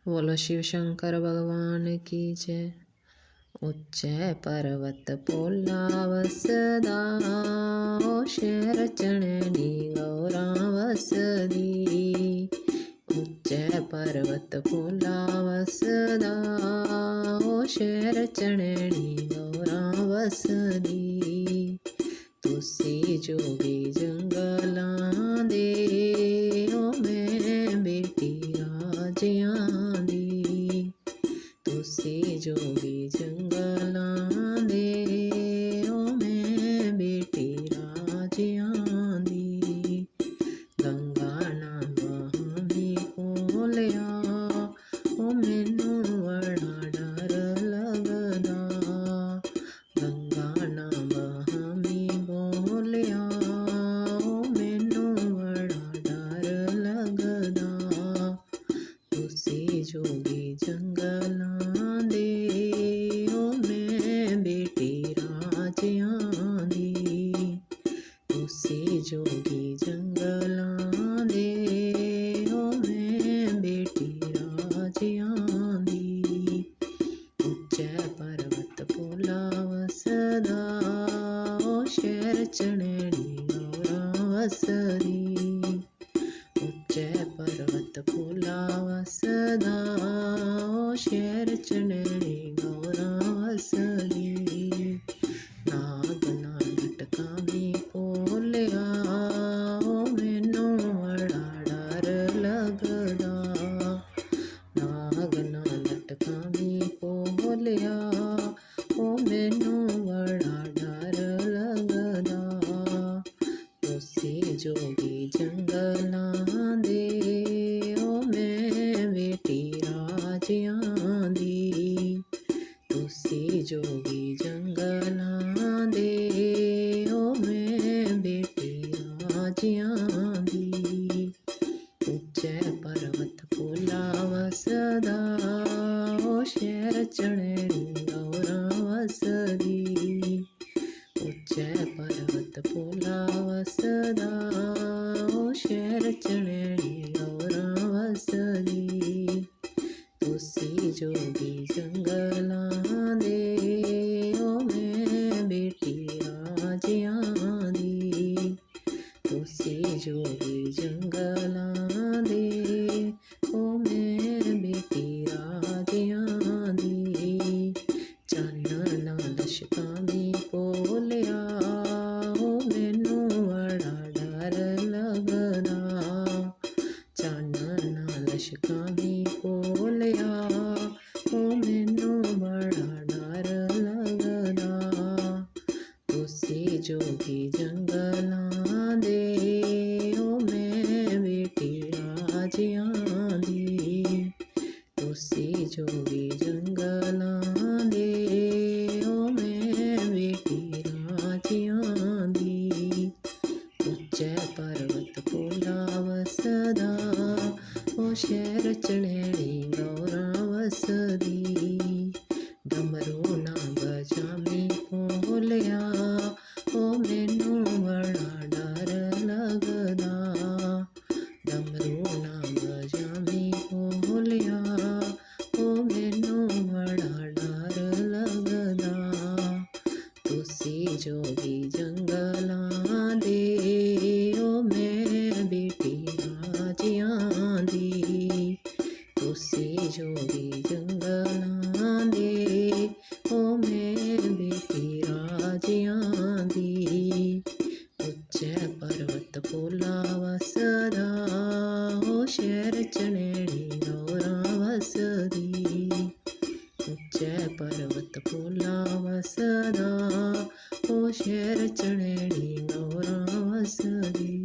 बोलो शिव शंकर भगवान की जय। ऊंचे पर्वत पोला वसदा, ओ शेर चणनी गौरा वसदी। ऊंचे पर्वत पोला वसदा, ओ शेर चणनी गौरा वसदी। तुसी जोगी जंगलां दे, ओ मैं बेटी राजियां दी। तुसी जोगी जंगलां दे, ओ मैं बेटी राजियां दी। गंगा ना बहावी कोलिया, ओ मैनू बड़ा डर लगदा। गंगा ना बहावी बोलिया, ओ मैनू बड़ा डर लगदा। तुसी जोगी जंगलां दे, ओ मैं बेटी राजियां दी। तुसी जोगी जंगलां दे, ओ मैं बेटी राजियां दी। ऊंचे पर्वत पोला वसदा, ओ शेर चणनी गौरा वसदी। ऊंचे पर्वत पोला वसदा, ओ शेर चणनी गौरा वसदी। नाग ना लटकावी पोलिया, ओ मैनू बड़ा डर लगदा। नाग ना लटकावी पोलिया, ओ मैनू बड़ा डर लगदा। तुसी जोगी जंगलां दे, ओ मैं बेटी राजियां दी। तुसी जोगी जंगलां दे, ओ मैं बेटी राजियां दी। ऊंचे पर्वत पोला वसदा, ओ शेर चणनी गौरा वसदी। ऊंचे पर्वत पोला वसदा, ओ शेर चणनी गौरा वसदी। तुसी जोगी जंगलां दे, ओ मैं बेटी राजियां दी। तुसी जोगी जंगलां दे, ओ मैं बेटी राजियां दी। चन्न ना लशकावी पोलिया, ओ मैनू बड़ा डर लगदा। चन्न ना लशकावी पोलिया, ओ मैनू बड़ा डर लगदा। तुसी जोगी जंगलां दे, ओ मैं बेटी राजियां दी। तुसी जोगी जंगलां दे, ओ मैं बेटी राजियां दी। ऊंचे पर्वत पोला वसदा, ओ शेर चणनी गौरा वसदी। डमरू ना बजावी पोलिया, ओ मैनू बड़ा डर लगदा। डमरू ना बजावी पोलिया, ओ मैनू बड़ा डर लगदा। तुसी जोगी जंगलां दे, ओ मैं बेटी राजियां दी। तुसी जोगी जंगलां दे, ओ मैं बेटी राजियां दी। ऊंचे पर्वत पोला वसदा, ओ शेर चणनी गौरा वसदी। ऊंचे पर्वत पोला वसदा, ओ शेर चणनी गौरा वसदी।